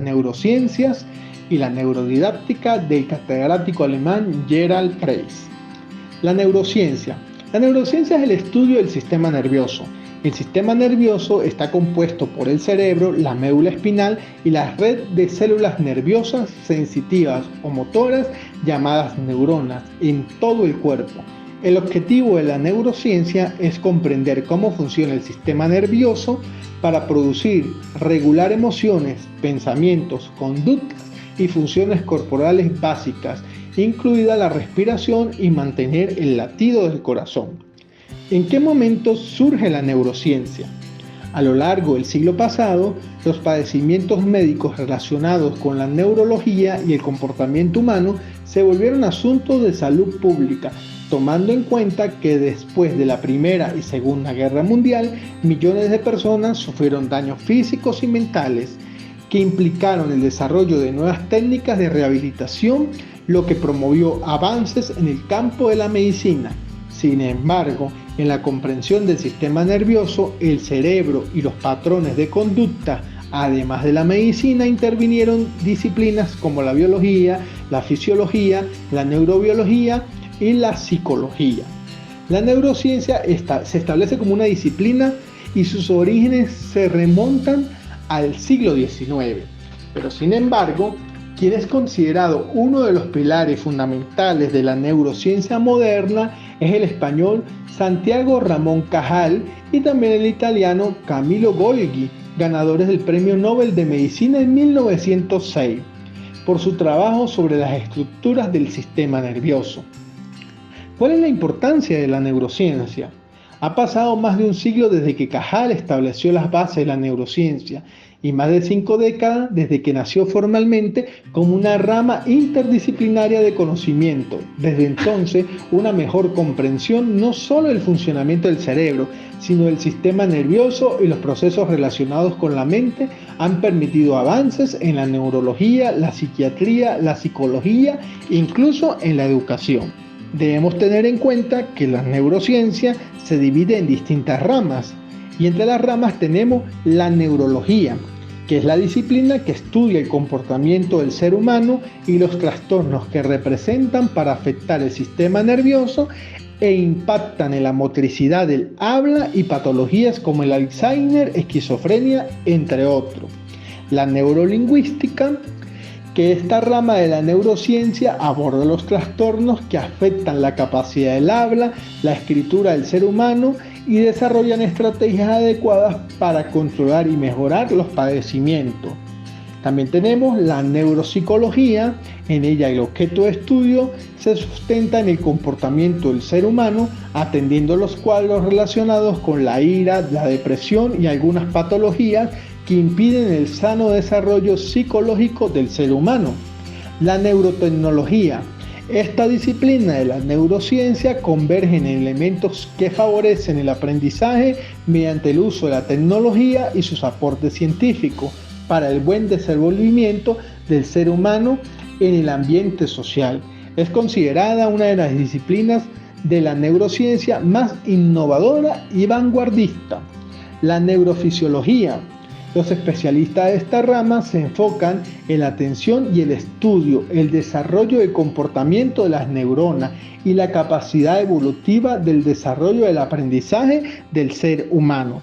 neurociencias y la neurodidáctica del catedrático alemán Gerald Preiss. La neurociencia. La neurociencia es el estudio del sistema nervioso. El sistema nervioso está compuesto por el cerebro, la médula espinal y la red de células nerviosas sensitivas o motoras llamadas neuronas en todo el cuerpo. El objetivo de la neurociencia es comprender cómo funciona el sistema nervioso para producir, regular emociones, pensamientos, conductas y funciones corporales básicas, incluida la respiración y mantener el latido del corazón. ¿En qué momento surge la neurociencia? A lo largo del siglo pasado, los padecimientos médicos relacionados con la neurología y el comportamiento humano se volvieron asuntos de salud pública, tomando en cuenta que después de la Primera y Segunda Guerra Mundial, millones de personas sufrieron daños físicos y mentales que implicaron el desarrollo de nuevas técnicas de rehabilitación, lo que promovió avances en el campo de la medicina. Sin embargo, en la comprensión del sistema nervioso, el cerebro y los patrones de conducta, además de la medicina, intervinieron disciplinas como la biología, la fisiología, la neurobiología y la psicología. La neurociencia se establece como una disciplina y sus orígenes se remontan al siglo XIX. Pero sin embargo, quien es considerado uno de los pilares fundamentales de la neurociencia moderna es el español Santiago Ramón Cajal y también el italiano Camillo Golgi, ganadores del Premio Nobel de Medicina en 1906, por su trabajo sobre las estructuras del sistema nervioso. ¿Cuál es la importancia de la neurociencia? Ha pasado más de un siglo desde que Cajal estableció las bases de la neurociencia y más de 5 décadas desde que nació formalmente como una rama interdisciplinaria de conocimiento. Desde entonces, una mejor comprensión no solo del funcionamiento del cerebro, sino del sistema nervioso y los procesos relacionados con la mente han permitido avances en la neurología, la psiquiatría, la psicología e incluso en la educación. Debemos tener en cuenta que la neurociencia se divide en distintas ramas y entre las ramas tenemos la neurología, que es la disciplina que estudia el comportamiento del ser humano y los trastornos que representan para afectar el sistema nervioso e impactan en la motricidad del habla y patologías como el Alzheimer, esquizofrenia, entre otros. La neurolingüística, que esta rama de la neurociencia aborda los trastornos que afectan la capacidad del habla, la escritura del ser humano y desarrollan estrategias adecuadas para controlar y mejorar los padecimientos. También tenemos la neuropsicología. En ella el objeto de estudio se sustenta en el comportamiento del ser humano, atendiendo los cuadros relacionados con la ira, la depresión y algunas patologías que impiden el sano desarrollo psicológico del ser humano. La neurotecnología. Esta disciplina de la neurociencia converge en elementos que favorecen el aprendizaje mediante el uso de la tecnología y sus aportes científicos para el buen desenvolvimiento del ser humano en el ambiente social. Es considerada una de las disciplinas de la neurociencia más innovadora y vanguardista. La neurofisiología. Los especialistas de esta rama se enfocan en la atención y el estudio, el desarrollo del comportamiento de las neuronas y la capacidad evolutiva del desarrollo del aprendizaje del ser humano.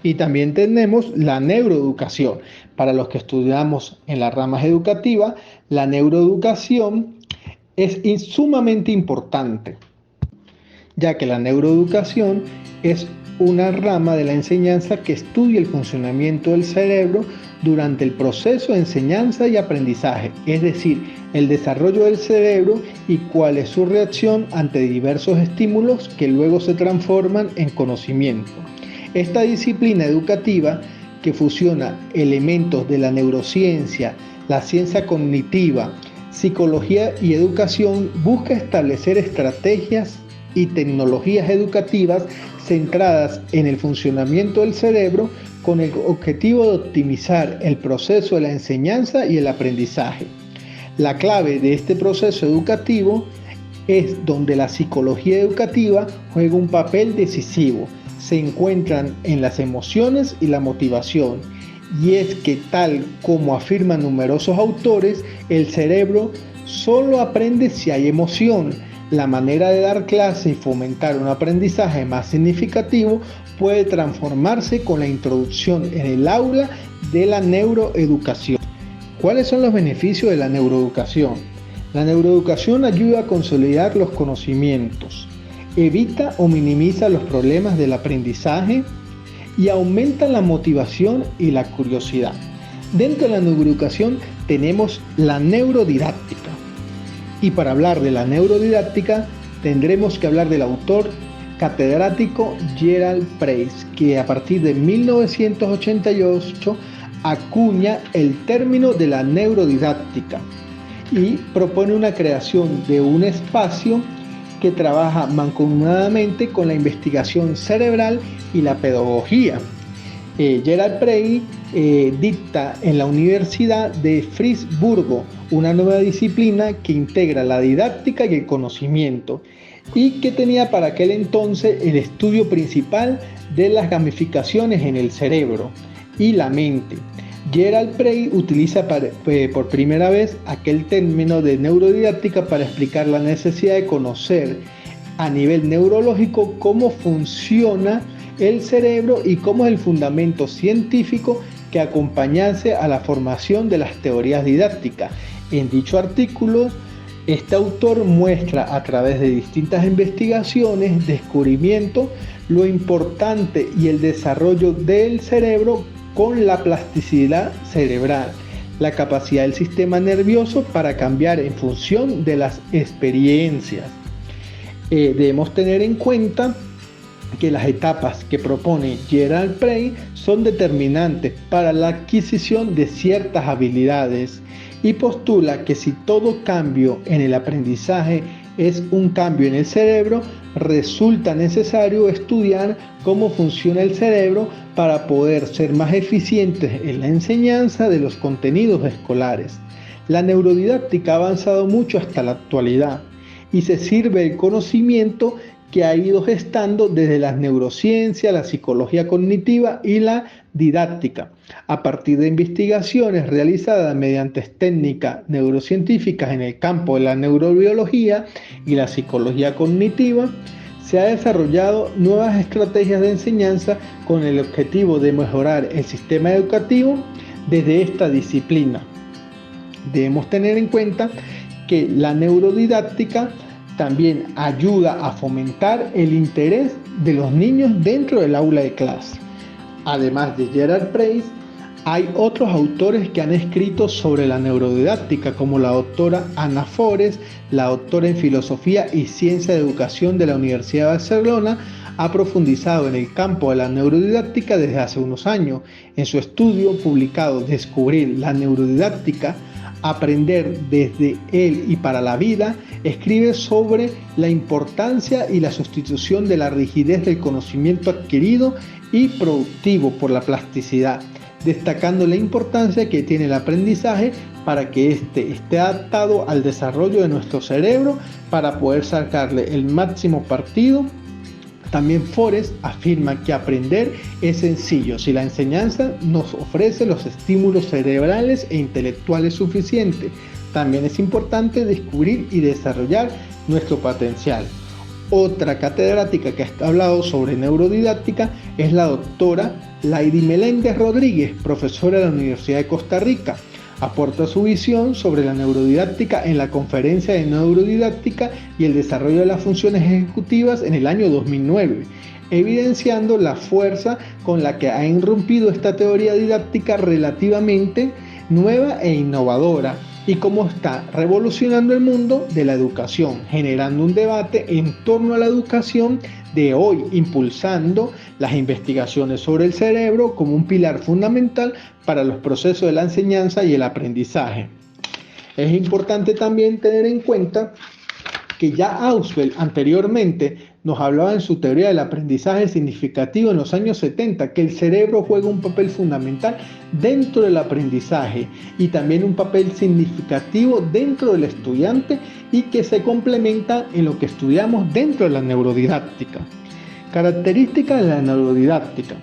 Y también tenemos la neuroeducación. Para los que estudiamos en las ramas educativas, la neuroeducación es sumamente importante, ya que la neuroeducación es una rama de la enseñanza que estudia el funcionamiento del cerebro durante el proceso de enseñanza y aprendizaje, es decir, el desarrollo del cerebro y cuál es su reacción ante diversos estímulos que luego se transforman en conocimiento. Esta disciplina educativa, que fusiona elementos de la neurociencia, la ciencia cognitiva, psicología y educación, busca establecer estrategias y tecnologías educativas centradas en el funcionamiento del cerebro con el objetivo de optimizar el proceso de la enseñanza y el aprendizaje. La clave de este proceso educativo es donde la psicología educativa juega un papel decisivo. Se encuentran en las emociones y la motivación y es que tal como afirman numerosos autores, el cerebro solo aprende si hay emoción. La manera de dar clase y fomentar un aprendizaje más significativo puede transformarse con la introducción en el aula de la neuroeducación. ¿Cuáles son los beneficios de la neuroeducación? La neuroeducación ayuda a consolidar los conocimientos, evita o minimiza los problemas del aprendizaje y aumenta la motivación y la curiosidad. Dentro de la neuroeducación tenemos la neurodidáctica. Y para hablar de la neurodidáctica tendremos que hablar del autor catedrático Gerald Price, que a partir de 1988 acuña el término de la neurodidáctica y propone una creación de un espacio que trabaja mancomunadamente con la investigación cerebral y la pedagogía. Gerald Price dicta en la Universidad de Friburgo una nueva disciplina que integra la didáctica y el conocimiento y que tenía para aquel entonces el estudio principal de las gamificaciones en el cerebro y la mente. Gerald Price utiliza por primera vez aquel término de neurodidáctica para explicar la necesidad de conocer a nivel neurológico cómo funciona el cerebro y cómo es el fundamento científico que acompañase a la formación de las teorías didácticas. En dicho artículo, este autor muestra a través de distintas investigaciones, descubrimientos, lo importante y el desarrollo del cerebro con la plasticidad cerebral, la capacidad del sistema nervioso para cambiar en función de las experiencias. Debemos tener en cuenta que las etapas que propone Gerald Price son determinantes para la adquisición de ciertas habilidades y postula que si todo cambio en el aprendizaje es un cambio en el cerebro, resulta necesario estudiar cómo funciona el cerebro para poder ser más eficientes en la enseñanza de los contenidos escolares. La neurodidáctica ha avanzado mucho hasta la actualidad y se sirve del conocimiento que ha ido gestando desde las neurociencias, la psicología cognitiva y la didáctica, a partir de investigaciones realizadas mediante técnicas neurocientíficas en el campo de la neurobiología y la psicología cognitiva. Se ha desarrollado nuevas estrategias de enseñanza con el objetivo de mejorar el sistema educativo desde esta disciplina. Debemos tener en cuenta que la neurodidáctica también ayuda a fomentar el interés de los niños dentro del aula de clase. Además de Gerald Price, hay otros autores que han escrito sobre la neurodidáctica, como la doctora Ana Forest, la doctora en Filosofía y Ciencia de Educación de la Universidad de Barcelona. Ha profundizado en el campo de la neurodidáctica desde hace unos años. En su estudio publicado Descubrir la neurodidáctica, aprender desde él y para la vida, escribe sobre la importancia y la sustitución de la rigidez del conocimiento adquirido y productivo por la plasticidad, destacando la importancia que tiene el aprendizaje para que éste esté adaptado al desarrollo de nuestro cerebro para poder sacarle el máximo partido. También Forest afirma que aprender es sencillo si la enseñanza nos ofrece los estímulos cerebrales e intelectuales suficientes. También es importante descubrir y desarrollar nuestro potencial. Otra catedrática que ha hablado sobre neurodidáctica es la doctora Lady Meléndez Rodríguez, profesora de la Universidad de Costa Rica. Aporta su visión sobre la neurodidáctica en la Conferencia de Neurodidáctica y el Desarrollo de las Funciones Ejecutivas en el año 2009, evidenciando la fuerza con la que ha irrumpido esta teoría didáctica relativamente nueva e innovadora y cómo está revolucionando el mundo de la educación, generando un debate en torno a la educación de hoy, impulsando las investigaciones sobre el cerebro como un pilar fundamental para los procesos de la enseñanza y el aprendizaje. Es importante también tener en cuenta que ya Ausubel anteriormente nos hablaba en su teoría del aprendizaje significativo en los años 70, que el cerebro juega un papel fundamental dentro del aprendizaje y también un papel significativo dentro del estudiante y que se complementa en lo que estudiamos dentro de la neurodidáctica. Características de la neurodidáctica.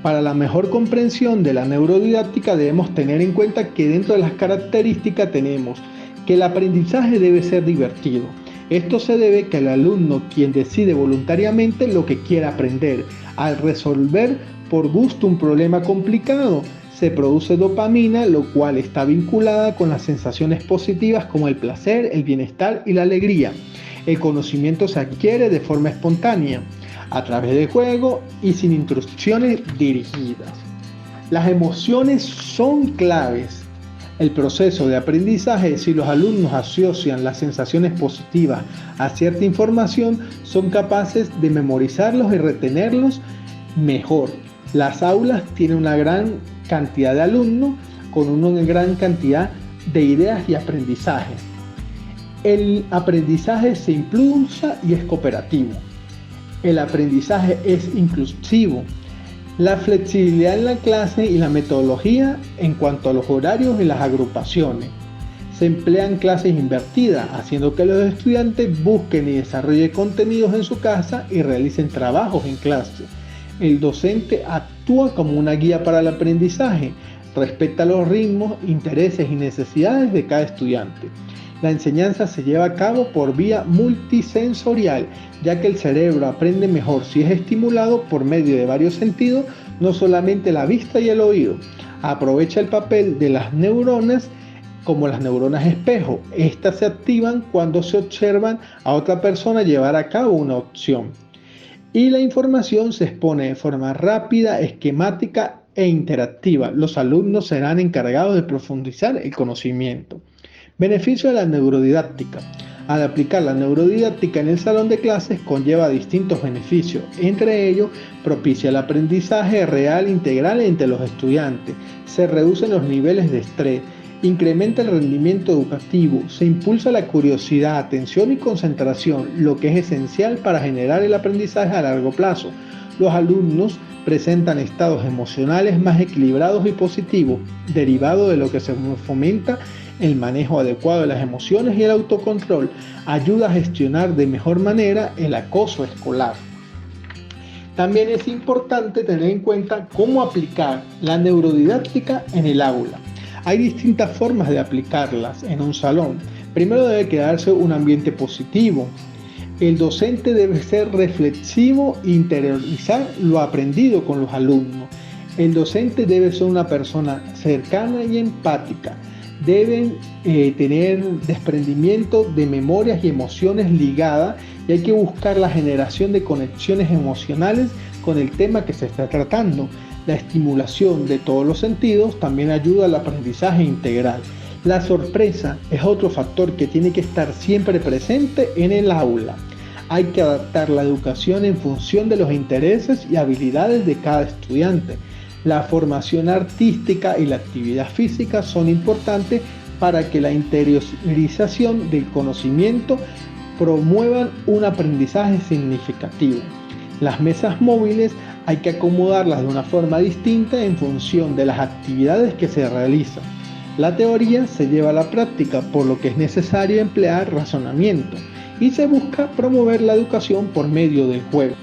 Para la mejor comprensión de la neurodidáctica debemos tener en cuenta que dentro de las características tenemos que el aprendizaje debe ser divertido. Esto se debe que el alumno quien decide voluntariamente lo que quiere aprender. Al resolver por gusto un problema complicado, se produce dopamina, lo cual está vinculada con las sensaciones positivas como el placer, el bienestar y la alegría. El conocimiento se adquiere de forma espontánea, a través del juego y sin instrucciones dirigidas. Las emociones son claves. El proceso de aprendizaje, si los alumnos asocian las sensaciones positivas a cierta información, son capaces de memorizarlos y retenerlos mejor. Las aulas tienen una gran cantidad de alumnos con una gran cantidad de ideas y aprendizajes. El aprendizaje se impulsa y es cooperativo. El aprendizaje es inclusivo. La flexibilidad en la clase y la metodología en cuanto a los horarios y las agrupaciones. Se emplean clases invertidas, haciendo que los estudiantes busquen y desarrollen contenidos en su casa y realicen trabajos en clase. El docente actúa como una guía para el aprendizaje, respeta los ritmos, intereses y necesidades de cada estudiante. La enseñanza se lleva a cabo por vía multisensorial, ya que el cerebro aprende mejor si es estimulado por medio de varios sentidos, no solamente la vista y el oído. Aprovecha el papel de las neuronas como las neuronas espejo. Estas se activan cuando se observan a otra persona llevar a cabo una acción. Y la información se expone de forma rápida, esquemática e interactiva. Los alumnos serán encargados de profundizar el conocimiento. Beneficio de la neurodidáctica. Al aplicar la neurodidáctica en el salón de clases conlleva distintos beneficios. Entre ellos, propicia el aprendizaje real integral entre los estudiantes. Se reducen los niveles de estrés. Incrementa el rendimiento educativo. Se impulsa la curiosidad, atención y concentración, lo que es esencial para generar el aprendizaje a largo plazo. Los alumnos presentan estados emocionales más equilibrados y positivos, derivado de lo que se fomenta el manejo adecuado de las emociones y el autocontrol. Ayuda a gestionar de mejor manera el acoso escolar. También es importante tener en cuenta cómo aplicar la neurodidáctica en el aula. Hay distintas formas de aplicarlas en un salón. Primero debe crearse un ambiente positivo. El docente debe ser reflexivo e interiorizar lo aprendido con los alumnos. El docente debe ser una persona cercana y empática. Deben tener desprendimiento de memorias y emociones ligadas y hay que buscar la generación de conexiones emocionales con el tema que se está tratando. La estimulación de todos los sentidos también ayuda al aprendizaje integral. La sorpresa es otro factor que tiene que estar siempre presente en el aula. Hay que adaptar la educación en función de los intereses y habilidades de cada estudiante. La formación artística y la actividad física son importantes para que la interiorización del conocimiento promuevan un aprendizaje significativo. Las mesas móviles hay que acomodarlas de una forma distinta en función de las actividades que se realizan. La teoría se lleva a la práctica, por lo que es necesario emplear razonamiento y se busca promover la educación por medio del juego.